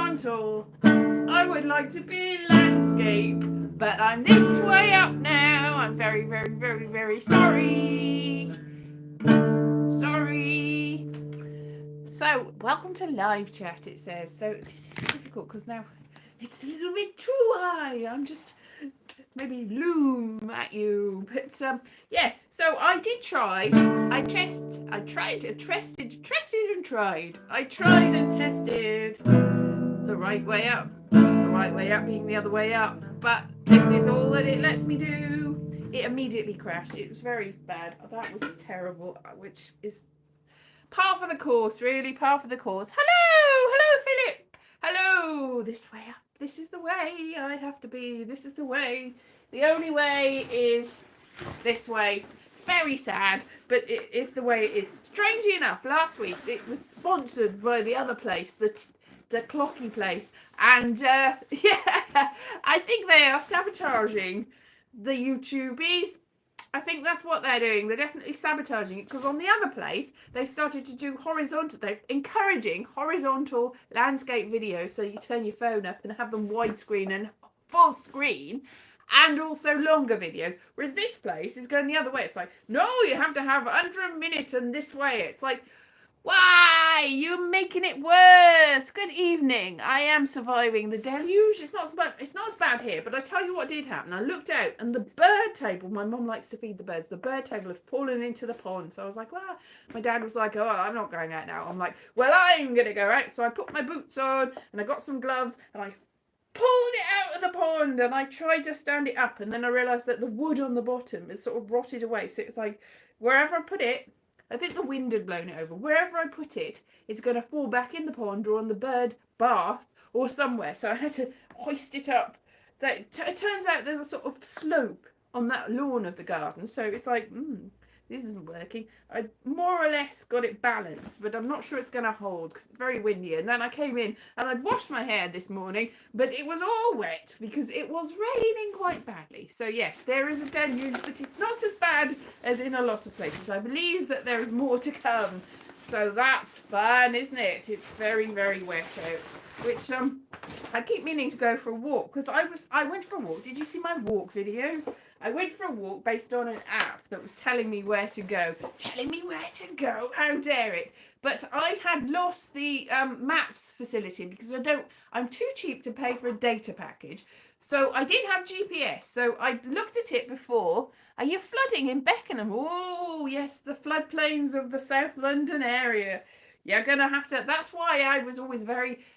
horizontal. I would like to be landscape, but I'm this way up now. I'm very, very, very, very sorry. Sorry. So, welcome to live chat, it says. So, this is difficult because now it's a little bit too high. I'm just maybe loom at you. But, yeah, so I did try. I tried and tested the right way up. The right way up being the other way up. But this is all that it lets me do. It immediately crashed. It was very bad. That was terrible, which is par for the course, really, par for the course. Hello, Philip. Hello, this way up. This is the way I have to be. This is the way. The only way is this way. It's very sad, but it is the way it is. Strangely enough, last week it was sponsored by the other place, the clocky place, and yeah, I think they are sabotaging the YouTubies. I think that's what they're doing. They're definitely sabotaging it because on the other place, they started to do horizontal. They're encouraging horizontal landscape videos. So you turn your phone up and have them widescreen and full screen, and also longer videos. Whereas this place is going the other way. It's like, no, you have to have under a minute and this way. It's like, why? You're making it worse. Good evening. I am surviving the deluge. It's not as bad here, but I tell you what did happen. I looked out and the bird table, my mum likes to feed the birds, the bird table had fallen into the pond. So I was like, well, my dad was like, oh, I'm not going out now. I'm like, well, I'm going to go out. So I put my boots on and I got some gloves and I pulled it out of the pond and I tried to stand it up. And then I realised that the wood on the bottom is sort of rotted away. So it's like, wherever I put it, I think the wind had blown it over. Wherever I put it, it's going to fall back in the pond or on the bird bath or somewhere. So I had to hoist it up. It turns out there's a sort of slope on that lawn of the garden. So it's like, this isn't working. I more or less got it balanced, but I'm not sure it's going to hold because it's very windy. And then I came in and I'd washed my hair this morning, but it was all wet because it was raining quite badly. So yes, there is a deluge, but it's not as bad as in a lot of places. I believe that there is more to come. So that's fun, isn't it? It's very, very wet out. Which I keep meaning to go for a walk because I went for a walk. Did you see my walk videos? I went for a walk based on an app that was telling me where to go. How dare it? But I had lost the maps facility because I'm too cheap to pay for a data package. So I did have GPS. So I looked at it before. Are you flooding in Beckenham? Oh, yes, the floodplains of the South London area. You're going to have to, that's why I was always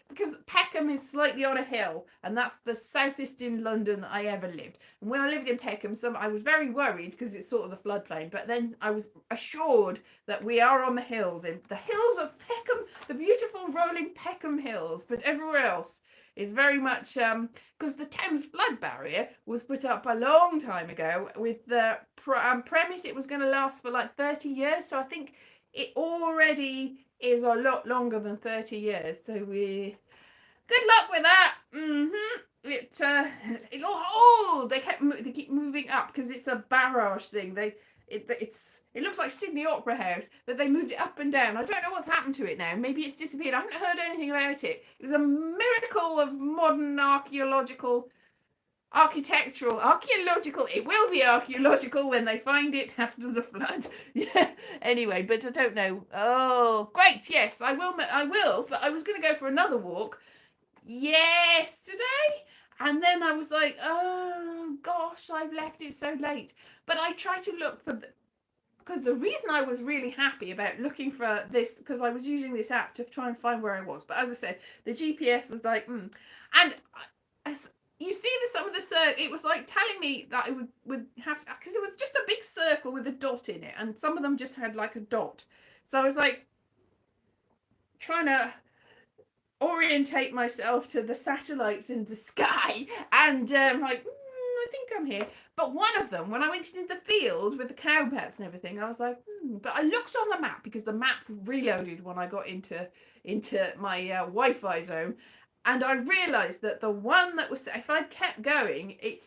because Peckham is slightly on a hill and that's the southeast in London that I ever lived. And when I lived in Peckham, I was very worried because it's sort of the floodplain, but then I was assured that we are on the hills, in the hills of Peckham, the beautiful rolling Peckham Hills, but everywhere else is very much, because the Thames flood barrier was put up a long time ago with the premise it was going to last for like 30 years. So I think it already is a lot longer than 30 years. So good luck with that. It'll hold. They keep moving up because it's a barrage thing. It looks like Sydney Opera House, but they moved it up and down. I don't know what's happened to it now. Maybe it's disappeared. I haven't heard anything about it. It was a miracle of modern archaeological. It will be archaeological when they find it after the flood. Yeah. Anyway, but I don't know. Oh, great. Yes, I will. But I was going to go for another walk yesterday. And then I was like, oh, gosh, I've left it so late. But I tried to look for because the reason I was really happy about looking for this, because I was using this app to try and find where I was. But as I said, the GPS was like, And you see some of the it was like telling me that it would have, because it was just a big circle with a dot in it, and some of them just had like a dot. So I was like trying to orientate myself to the satellites in the sky, and like I think I'm here. But one of them, when I went into the field with the cow pets and everything, I was like, but I looked on the map because the map reloaded when I got into my Wi-Fi zone. And I realised that the one that was, if I'd kept going, it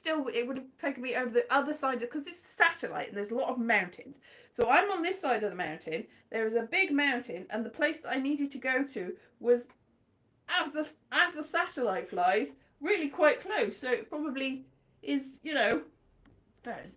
would have taken me over the other side, because it's a satellite and there's a lot of mountains. So I'm on this side of the mountain. There was a big mountain, and the place that I needed to go to was as the satellite flies really quite close. So it probably is, you know,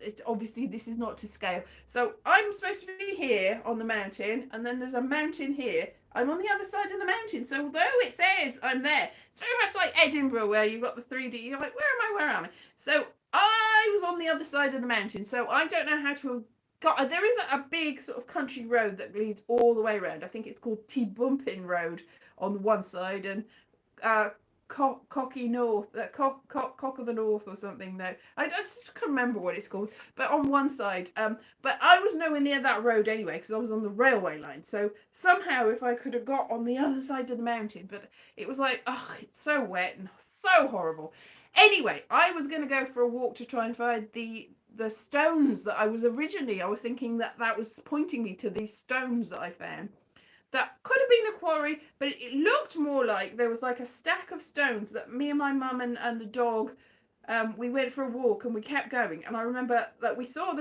it's obviously this is not to scale. So I'm supposed to be here on the mountain, and then there's a mountain here. I'm on the other side of the mountain. So although it says I'm there, it's very much like Edinburgh where you've got the 3D. You're like, where am I? Where am I? So I was on the other side of the mountain. So I don't know how to have got. There is a big sort of country road that leads all the way around. I think it's called T-Bumpin Road on the one side, and uh, Cocky North, Cock of the North or something. No, I just can't remember what it's called. But on one side, but I was nowhere near that road anyway because I was on the railway line. So somehow, if I could have got on the other side of the mountain, but it was like, oh, it's so wet and so horrible. Anyway, I was going to go for a walk to try and find the stones that I was thinking that was pointing me to these stones that I found. That could have been a quarry, but it looked more like there was like a stack of stones that me and my mum and the dog, we went for a walk and we kept going. And I remember that we saw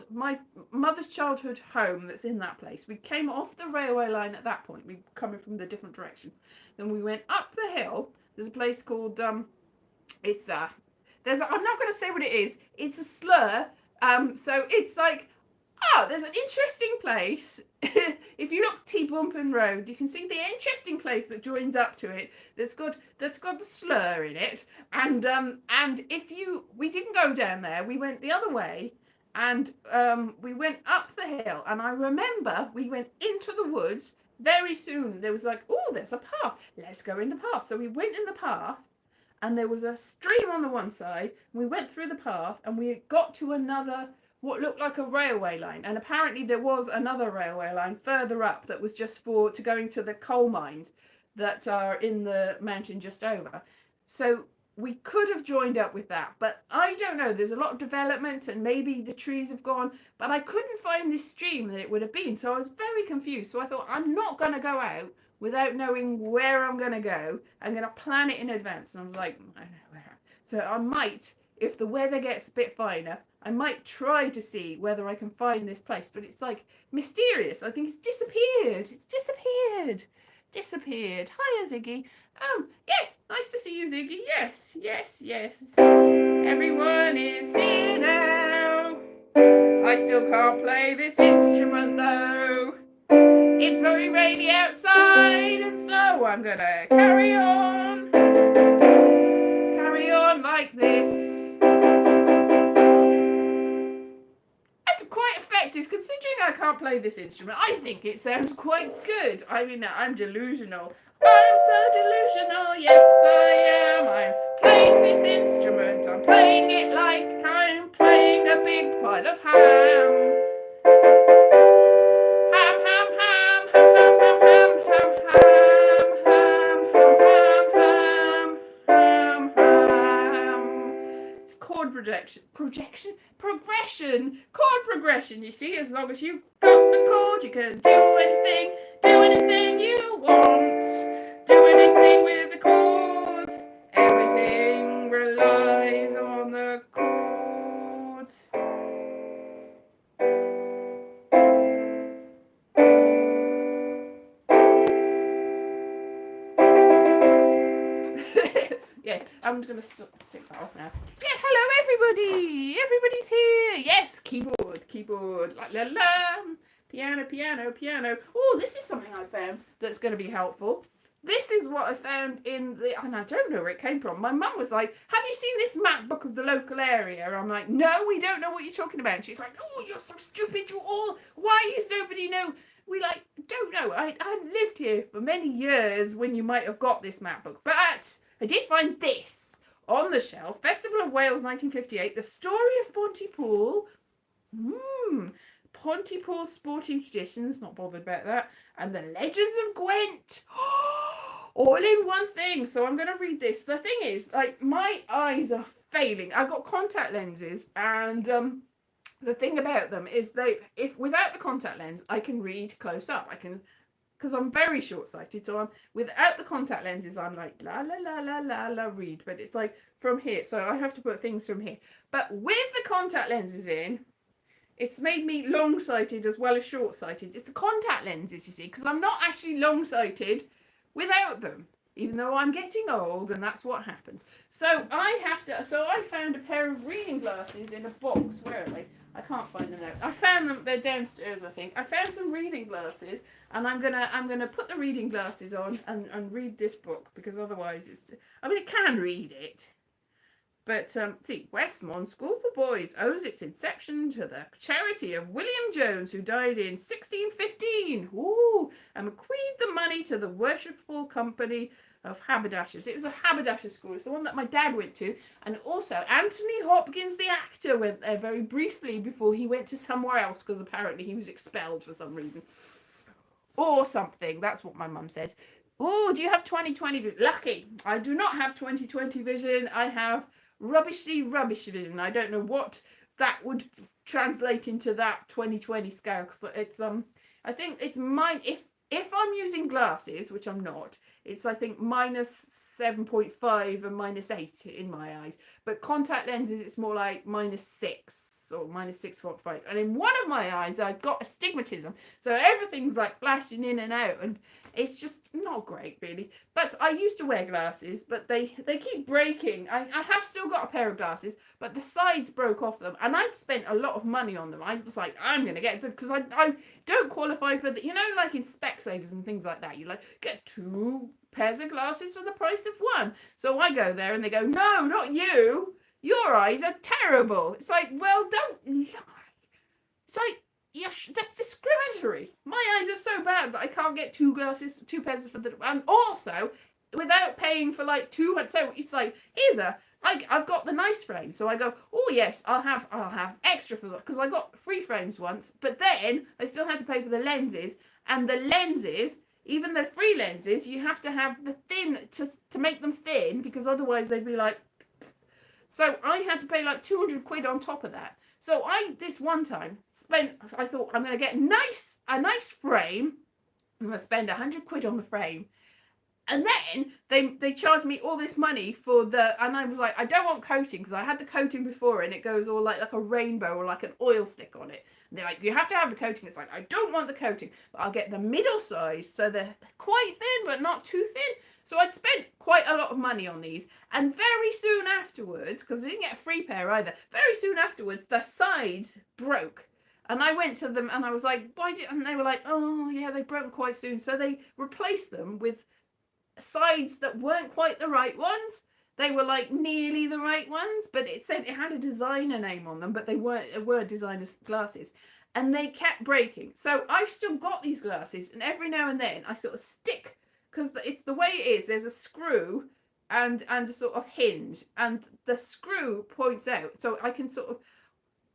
my mother's childhood home that's in that place. We came off the railway line at that point. We were coming from the different direction. Then we went up the hill. There's a place called, I'm not going to say what it is. It's a slur. So it's like, there's an interesting place. If you look T-Bumpin Road, you can see the interesting place that joins up to it. That's got the slur in it. And we didn't go down there. We went the other way, and we went up the hill. And I remember we went into the woods very soon. There was like, oh, there's a path. Let's go in the path. So we went in the path, and there was a stream on the one side. We went through the path, and we got to another, what looked like a railway line, and apparently there was another railway line further up that was just to going to the coal mines that are in the mountain just over. So we could have joined up with that, but I don't know. There's a lot of development and maybe the trees have gone, but I couldn't find this stream that it would have been. So I was very confused. So I thought, I'm not going to go out without knowing where I'm going to go. I'm going to plan it in advance. And I was like, I don't know where. So I might, if the weather gets a bit finer, I might try to see whether I can find this place, but it's like mysterious. I think it's disappeared. Disappeared. Hiya, Ziggy. Yes, nice to see you, Ziggy. Yes. Everyone is here now. I still can't play this instrument though. It's very rainy outside, and so I'm gonna carry on like this. Quite effective considering I can't play this instrument. I think it sounds quite good. I mean, I'm delusional. I'm so delusional. Yes, I am. I'm playing this instrument. I'm playing it like I'm playing a big pile of ham. Chord progression. You see, as long as you got the chord, you can do anything you want. Do anything with the chords. Everything relies on the chords. Yes, I'm just going to stick that off now. Yeah, hello everybody. Everybody's here. Yes, keyboard. La la la. Piano. Oh, this is something I found that's going to be helpful. This is what I found and I don't know where it came from. My mum was like, have you seen this map book of the local area? I'm like, no, we don't know what you're talking about. And she's like, oh, you're so stupid. Why does nobody know? We don't know. I lived here for many years when you might have got this map book. But I did find this on the shelf. Festival of Wales 1958. The Story of Pontypool. Pontypool Sporting Traditions. Not bothered about that. And the Legends of Gwent. All in one thing. So I'm going to read this. The thing is, my eyes are failing. I've got contact lenses, and the thing about them is if without the contact lens, I can read close up. I can, because I'm very short-sighted. So without the contact lenses, I'm like la la la la la la read. But it's like from here, so I have to put things from here. But with the contact lenses in, it's made me long-sighted as well as short-sighted. It's the contact lenses, you see, because I'm not actually long-sighted without them. even though I'm getting old, and that's what happens. So I found a pair of reading glasses in a box. Where are they? I can't find them now. I found them. They're downstairs, I think. I found some reading glasses, and I'm gonna put the reading glasses on and read this book, because otherwise I mean, I can read it. But see, Westmont School for Boys owes its inception to the charity of William Jones, who died in 1615. Ooh, and bequeathed the money to the Worshipful Company of Haberdashers. It was a haberdasher school. It's the one that my dad went to. And also, Anthony Hopkins, the actor, went there very briefly before he went to somewhere else, because apparently he was expelled for some reason. Or something. That's what my mum says. Oh, do you have 2020 vision? Lucky. I do not have 2020 vision. I have rubbish vision. I don't know what that would translate into that 2020 scale. It's I think it's mine. If I'm using glasses, which I'm not, it's I think minus 7.5 and minus 8 in my eyes. But contact lenses, it's more like minus 6 or minus 6.5. And in one of my eyes, I've got astigmatism, so everything's like flashing in and out, and it's just not great, really. But I used to wear glasses, but they keep breaking. I have still got a pair of glasses, but the sides broke off them, and I'd spent a lot of money on them. I was like, I'm going to get them, because I don't qualify for the, you know, like in Specsavers and things like that, you like get 2 pairs of glasses for the price of 1. So I go there and they go, no, not you. Your eyes are terrible. It's like, well, don't lie. It's like, that's discriminatory. My eyes are so bad that I can't get 2 glasses, 2 pairs for the, and also without paying for like 2. So it's like, I've got the nice frame, so I go, oh yes, I'll have extra for that, because I got free frames once, but then I still had to pay for the lenses, and the lenses, even the free lenses, you have to have the thin to make them thin, because otherwise they'd be like, so I had to pay like 200 quid on top of that. So this one time I thought, I'm going to get a nice frame. I'm going to spend 100 quid on the frame. And then they charged me all this money for and I was like, I don't want coating, because I had the coating before and it goes all like a rainbow or like an oil stick on it. And they're like, you have to have the coating. It's like, I don't want the coating, but I'll get the middle size, so they're quite thin but not too thin. So I'd spent quite a lot of money on these, and very soon afterwards, because I didn't get a free pair either, very soon afterwards the sides broke. And I went to them and I was like, and they were like, oh yeah, they broke quite soon. So they replaced them with sides that weren't quite the right ones. They were like nearly the right ones, but it said it had a designer name on them, but they were designer's glasses, and they kept breaking. So I've still got these glasses, and every now and then I sort of stick, because it's the way it is. There's a screw and a sort of hinge, and the screw points out, so I can sort of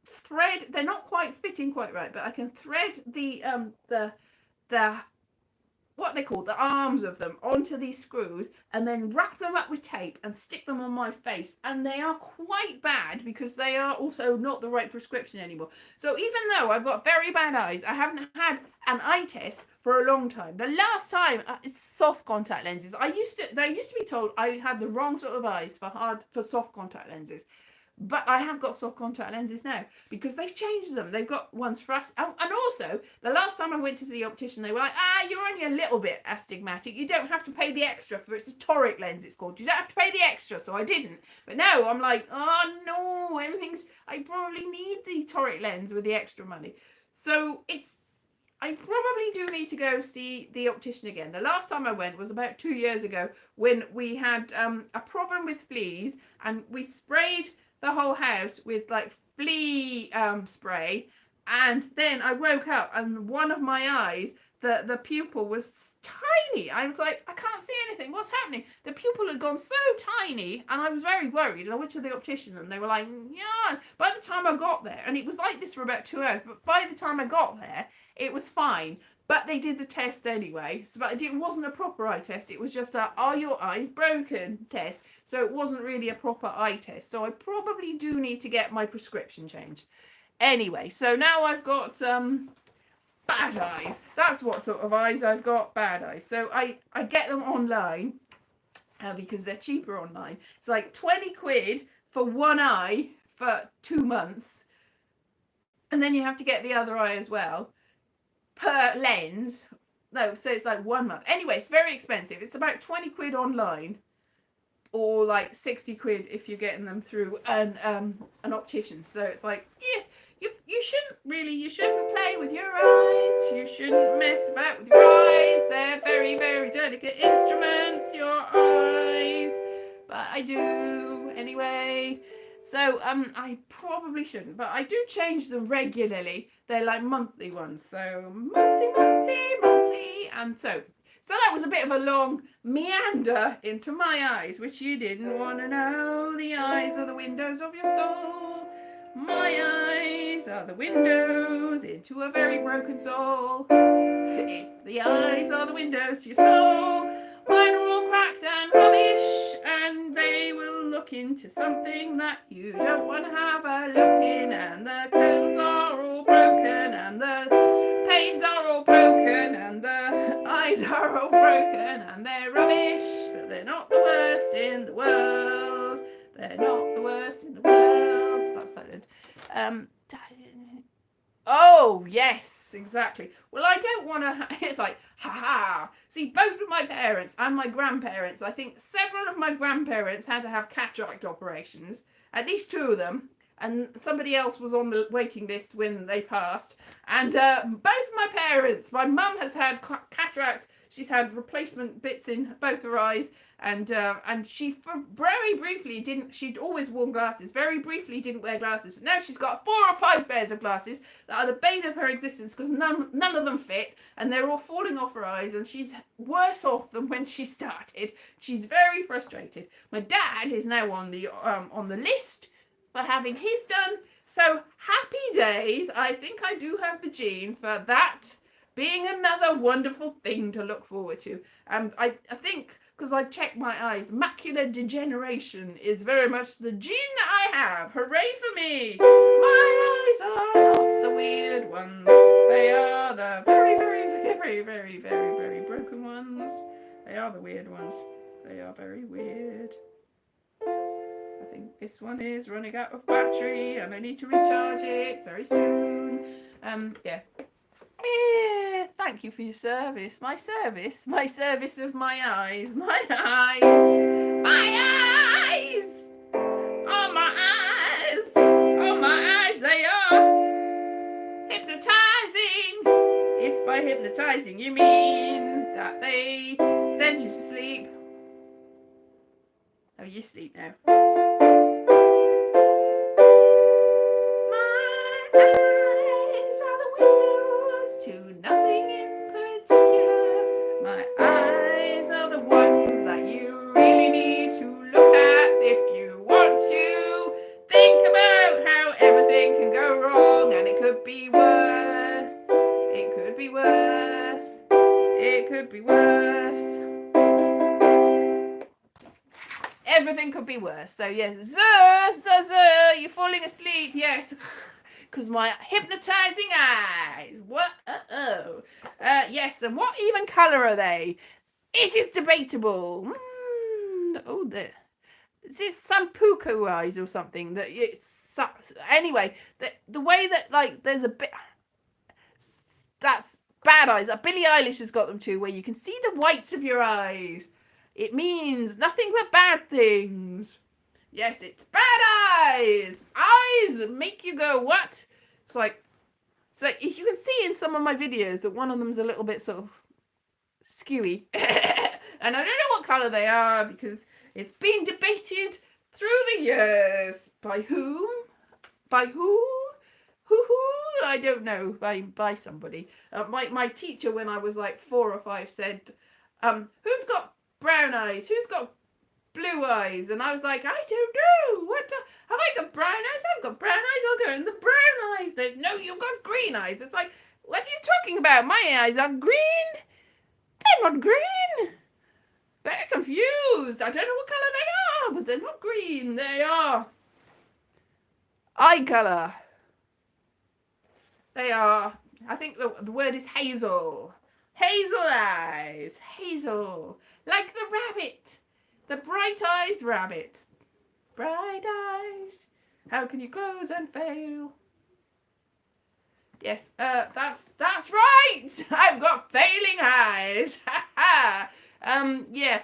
thread. They're not quite fitting quite right, but I can thread the what they call the arms of them onto these screws, and then wrap them up with tape and stick them on my face. And they are quite bad, because they are also not the right prescription anymore. So even though I've got very bad eyes, I haven't had an eye test for a long time. The last time, it's soft contact lenses. They used to be told I had the wrong sort of eyes for soft contact lenses. But I have got soft contact lenses now, because they've changed them. They've got ones for us. And also, the last time I went to see the optician, they were like, you're only a little bit astigmatic. You don't have to pay the extra for it's a toric lens, it's called. You don't have to pay the extra, so I didn't. But now I'm like, oh no, I probably need the toric lens with the extra money. So I probably do need to go see the optician again. The last time I went was about 2 years ago, when we had a problem with fleas, and we sprayed the whole house with like flea spray, and then I woke up and one of my eyes, the pupil was tiny. I was like, I can't see anything, what's happening? The pupil had gone so tiny, and I was very worried. And I went to the optician and they were like, yeah. By the time I got there, and it was like this for about 2 hours, but by the time I got there it was fine. But they did the test anyway, but it wasn't a proper eye test. It was just a, are your eyes broken test. So it wasn't really a proper eye test. So I probably do need to get my prescription changed. Anyway, so now I've got bad eyes. That's what sort of eyes I've got, bad eyes. So I get them online because they're cheaper online. It's like 20 quid for one eye for 2 months. And then you have to get the other eye as well, per lens, No, so it's like 1 month. Anyway, it's very expensive. It's about 20 quid online, or like 60 quid if you're getting them through an optician. So it's like, yes, you shouldn't play with your eyes. You shouldn't mess about with your eyes. They're very, very delicate instruments, your eyes. But I do anyway. So I probably shouldn't, but I do change them regularly. They're like monthly ones. So monthly, and so that was a bit of a long meander into my eyes, which you didn't want to know. The eyes are the windows of your soul. My eyes are the windows into a very broken soul. If the eyes are the windows to your soul, mine are all cracked and rubbish, and they will look into something that you don't want to have a look in, and the curtains are all broken, and the panes are all broken, and the eyes are all broken, and they're rubbish, but they're not the worst in the world. They're not the worst in the world. So that's that. Oh, yes, exactly. Well, I don't want to, it's like, See, both of my parents and my grandparents, I think several of my grandparents had to have cataract operations, at least 2 of them, and somebody else was on the waiting list when they passed. And both of my parents, my mum has had cataract, she's had replacement bits in both her eyes, and she very briefly didn't, she'd always worn glasses, very briefly didn't wear glasses. But now she's got 4 or 5 pairs of glasses that are the bane of her existence, because none of them fit, and they're all falling off her eyes, and she's worse off than when she started. She's very frustrated. My dad is now on the list for having his done. So happy days. I think I do have the gene for that being another wonderful thing to look forward to. And I think, because I checked my eyes, macular degeneration is very much the gene I have. Hooray for me! My eyes are not the weird ones. They are the very, very, very, very, very, very broken ones. They are the weird ones. They are very weird. I think this one is running out of battery and I need to recharge it very soon. Yeah. Thank you for your service. My service of my eyes. My eyes. My eyes. Oh, my eyes. Oh, my eyes, they are hypnotizing. If by hypnotizing you mean that they send you to sleep. Oh, you sleep now. Nothing in particular. My eyes are the ones that you really need to look at if you want to think about how everything can go wrong, and it could be worse. It could be worse. It could be worse. Everything could be worse. So yes, you're falling asleep. Yes. Because my hypnotizing eyes. What? Yes, and what even colour are they? It is debatable. Oh, this is some puku eyes or something. That it's anyway. The way that like there's a bit that's bad eyes. Billie Eilish has got them too, where you can see the whites of your eyes. It means nothing but bad things. Yes, it's bad eyes. Eyes that make you go, what? It's like, so if you can see in some of my videos that one of them's a little bit sort of skewy. And I don't know what colour they are because it's been debated through the years. By whom? By who? Who? I don't know. By somebody. My teacher when I was like 4 or 5 said, who's got brown eyes? Who's got blue eyes? And I was like, I don't know. What? Have I got brown eyes? I've got brown eyes. I'll go in the brown eyes. They, no, you've got green eyes. It's like, what are you talking about? My eyes are green. They're not green. Very confused. I don't know what colour they are, but they're not green. They are eye colour. They are, I think the word is hazel. Hazel eyes. Hazel. Like the rabbit. The bright eyes rabbit. Bright eyes. How can you close and fail? Yes, that's right. I've got failing eyes. Yeah.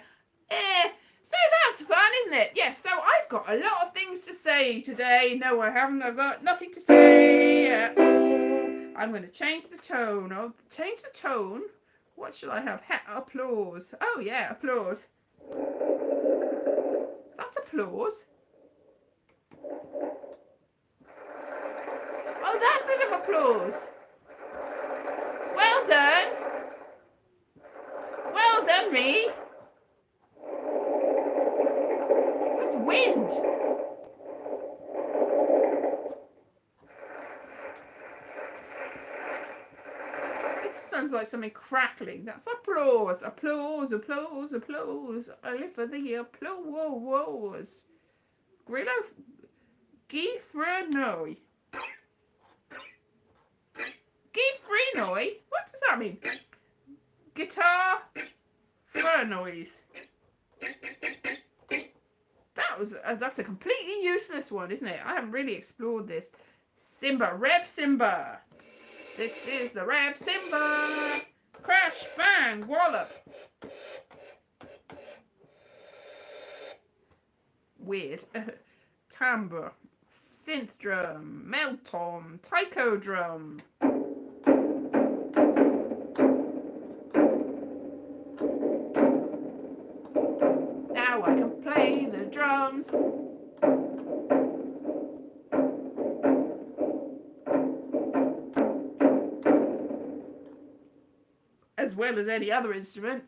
So that's fun, isn't it? Yes. So I've got a lot of things to say today. No, I haven't. I've got nothing to say at all. I'm going to change the tone. I'll change the tone. What shall I have? Applause. Oh yeah, applause. That's applause. Oh, that's sort of applause. Well done. Well done, me. That's wind. It sounds like something crackling. That's applause. Applause, applause, applause. I live for the applause. Grillo Guy Frenouille. Guy Frenouille? What does that mean? Guitar Frenouille. That's a completely useless one, isn't it? I haven't really explored this. Simba, Rev Simba. This is the Rev Simba. Crash, bang, wallop. Weird. Timbre, synth drum, mel-tom, taiko drum. Now I can play the drums. As well as any other instrument,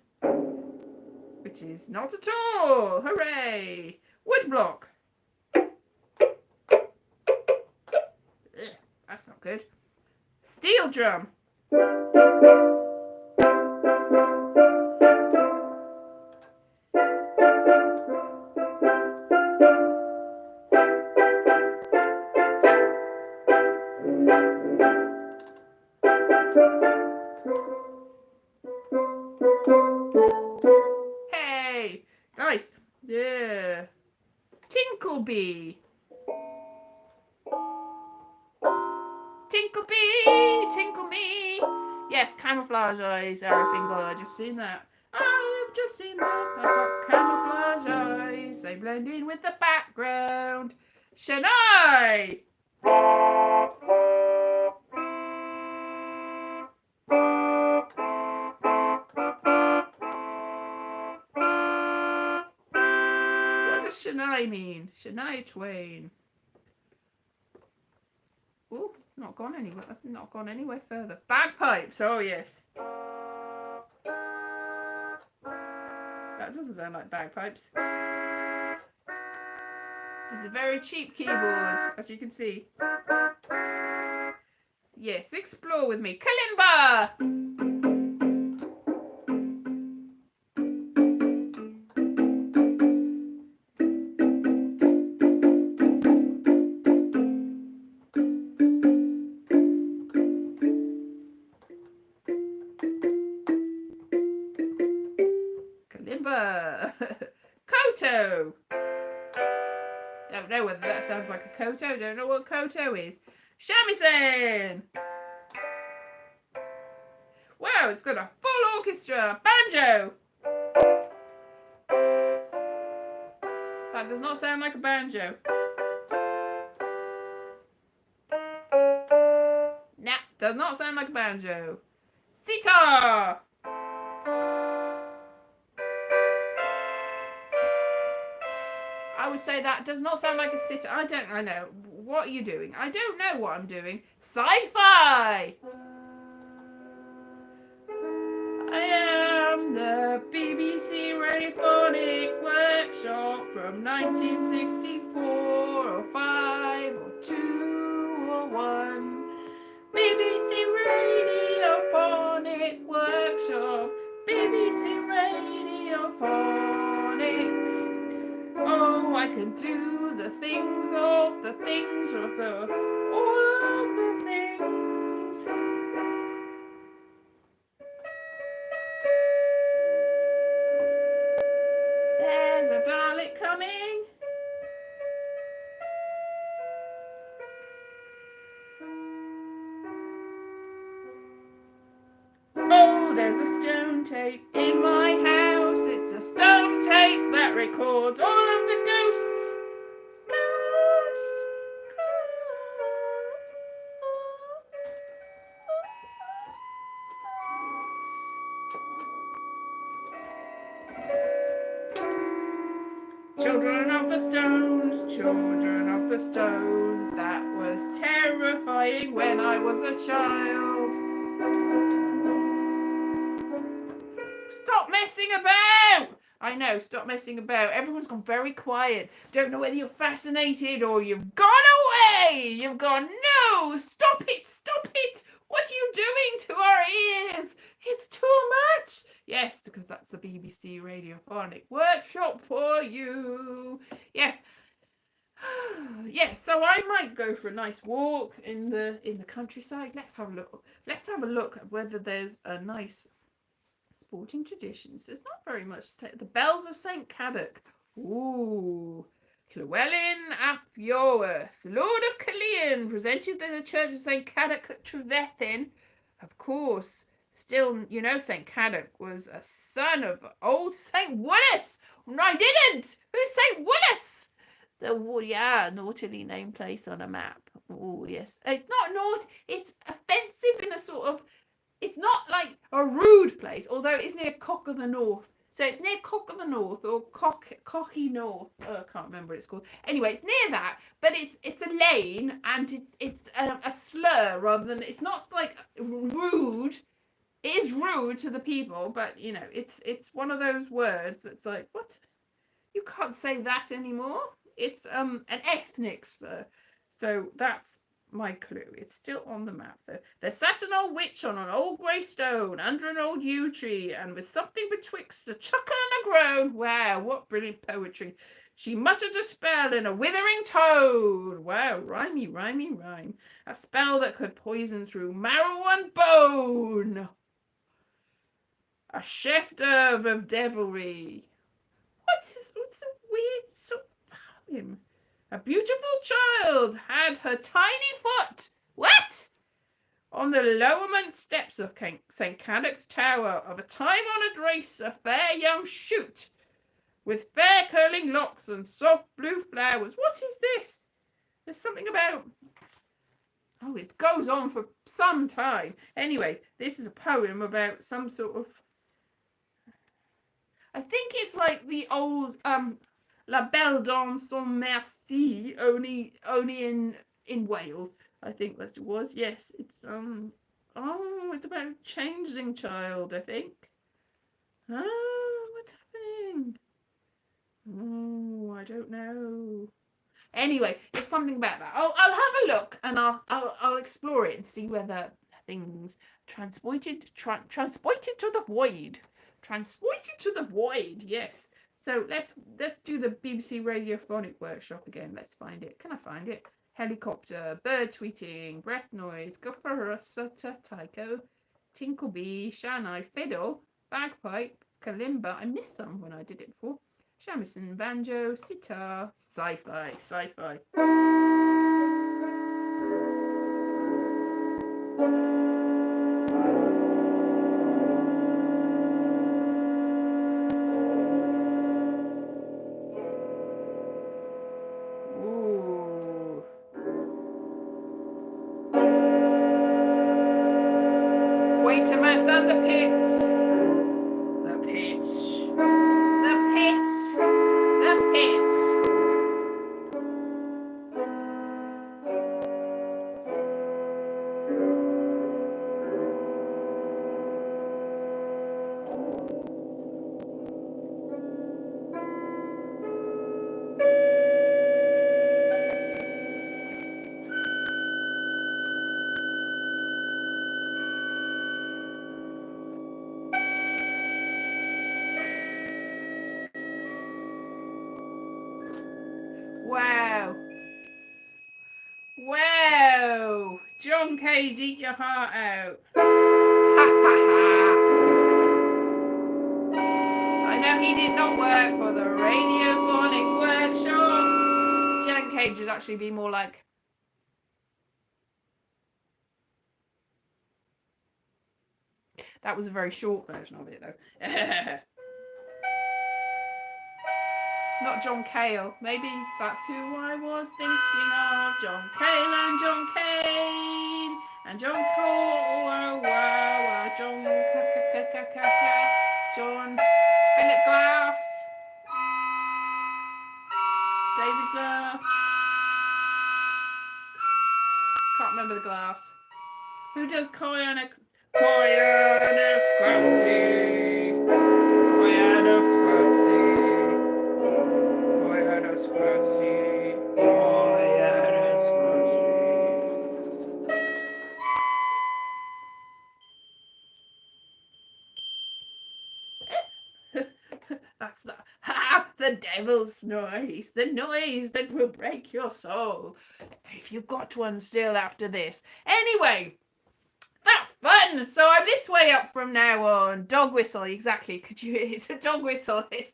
which is not at all. Hooray! Woodblock. That's not good. Steel drum. Hey, nice. Yeah. Tinklebee. Tinklebee, tinkle me. Yes, camouflage eyes, everything good. I've just seen that. I've just seen that. I've got camouflage eyes. They blend in with the background. Shania. What does Shania mean? Shania Twain. Ooh, not gone anywhere. I've not gone anywhere further. Bagpipes. Oh yes. That doesn't sound like bagpipes. This is a very cheap keyboard, as you can see. Yes, explore with me. Kalimba! Kalimba! Koto! Don't know whether that sounds like a koto. Don't know what koto is. Shamisen! Wow, it's got a full orchestra. Banjo! That does not sound like a banjo. Nah, does not sound like a banjo. Sitar! I would say that does not sound like a sitar. I know. What are you doing? I don't know what I'm doing. Sci-fi! I am the BBC Radiophonic Workshop from 1964 or 5 or 2 or 1. BBC Radiophonic Workshop. BBC Radiophonic. Oh, I can do the things of the things of the all of the things. There's a Dalek coming. tape in my house. It's a stone tape that records all of the ghosts. Children of the stones, children of the stones. That was terrifying when I was a child. Stop messing about! I know, stop messing about. Everyone's gone very quiet. Don't know whether you're fascinated or you've gone away. You've gone, no, stop it, stop it. What are you doing to our ears? It's too much. Yes, because that's the BBC Radiophonic Workshop for you. Yes. Yes, so I might go for a nice walk in the countryside. Let's have a look. Let's have a look at whether there's a nice sporting traditions. There's not very much. The bells of St. Caddock. Ooh. Llewellyn ap Iorwerth, Lord of Caerleon, presented to the Church of St. Caddock at Trefethin. Of course, still, you know, St. Caddock was a son of old St. Willis. No, I didn't. Who's St. Willis? Naughtily named place on a map. Oh, yes. It's not naught. It's offensive in a sort of, it's not like a rude place, although it's near Cock of the North. So it's near Cock of the North or Cocky North. Oh, I can't remember what it's called. Anyway, it's near that, but it's a lane and it's a slur rather than, it's not like rude. It is rude to the people, but you know, it's one of those words that's like, what? You can't say that anymore. It's an ethnic slur. So that's my clue. It's still on the map though. There sat an old witch on an old grey stone under an old yew tree, and with something betwixt a chuckle and a groan. Wow, what brilliant poetry. She muttered a spell in a withering tone. Wow, rhyme. A spell that could poison through marrow and bone. A chef d'oeuvre of devilry. What's a weird poem? A beautiful child had her tiny foot. What? On the lowermost steps of St. Caddock's Tower, of a time-honoured race, a fair young shoot, with fair curling locks and soft blue flowers. What is this? There's something about... Oh, it goes on for some time. Anyway, this is a poem about some sort of... I think it's like the old... La Belle Dame sans Merci, only in Wales. I think that it was. Yes, it's it's about a changeling child, I think. Oh, what's happening? Oh, I don't know. Anyway, it's something about that. I'll have a look and I'll explore it and see whether things transported to the void. Transported to the void, yes. So let's do the BBC Radiophonic Workshop again. Let's find it. Can I find it? Helicopter, bird tweeting, breath noise, guffarasata, taiko, tinklebee, shanai, fiddle, bagpipe, kalimba. I missed some when I did it before. Shamisen, banjo, sitar, sci-fi. Quatermass and the pits. Wow. John Cage, eat your heart out. I know he did not work for the Radiophonic Workshop. John Cage would actually be more like... That was a very short version of it, though. Not John Cale. Maybe that's who I was thinking of. John Cale and John Kane. And John Cole. John John Bennett Glass. David Glass. Can't remember the Glass. Who does Coyonis Scratchy? Coyonis Scratchy. Coyonis Scratchy. Coyonis Scratchy. That's the devil's noise. The noise that will break your soul. If you've got one still after this. Anyway. That's fun. So I'm this way up from now on. Dog whistle, exactly. Could you? It's a dog whistle. It's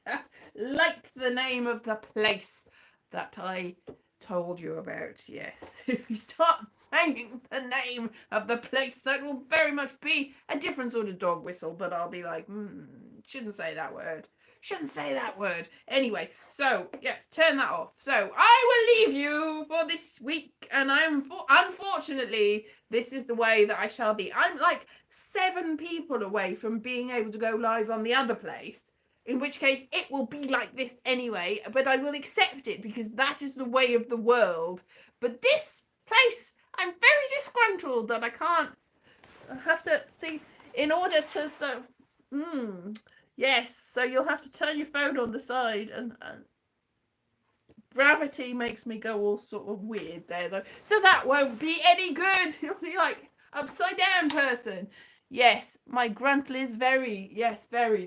like the name of the place that I told you about. Yes. If you start saying the name of the place, that will very much be a different sort of dog whistle. But I'll be like, shouldn't say that word. Shouldn't say that word. Anyway, so yes, turn that off. So I will leave you for this week, and unfortunately, this is the way that I shall be. I'm like 7 people away from being able to go live on the other place, in which case it will be like this anyway, but I will accept it because that is the way of the world. But this place, I'm very disgruntled that I can't. I have to see in order to yes, so you'll have to turn your phone on the side, and gravity makes me go all sort of weird there, though. So that won't be any good. You'll be like upside down person. Yes, my gruntle is very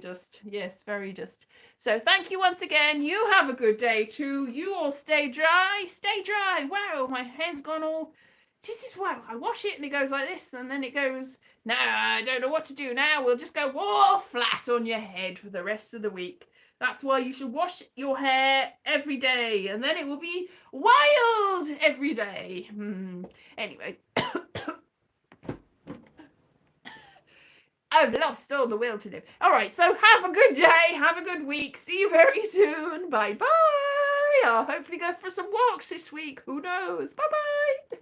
just. Yes, very just. So thank you once again. You have a good day too. You all stay dry. Stay dry. Wow, my hair's gone all... This is why I wash it and it goes like this, and then it goes, nah, I don't know what to do now. We'll just go all flat on your head for the rest of the week. That's why you should wash your hair every day, and then it will be wild every day. Anyway. I've lost all the will to live. All right, so have a good day. Have a good week. See you very soon. Bye-bye. I'll hopefully go for some walks this week. Who knows? Bye-bye.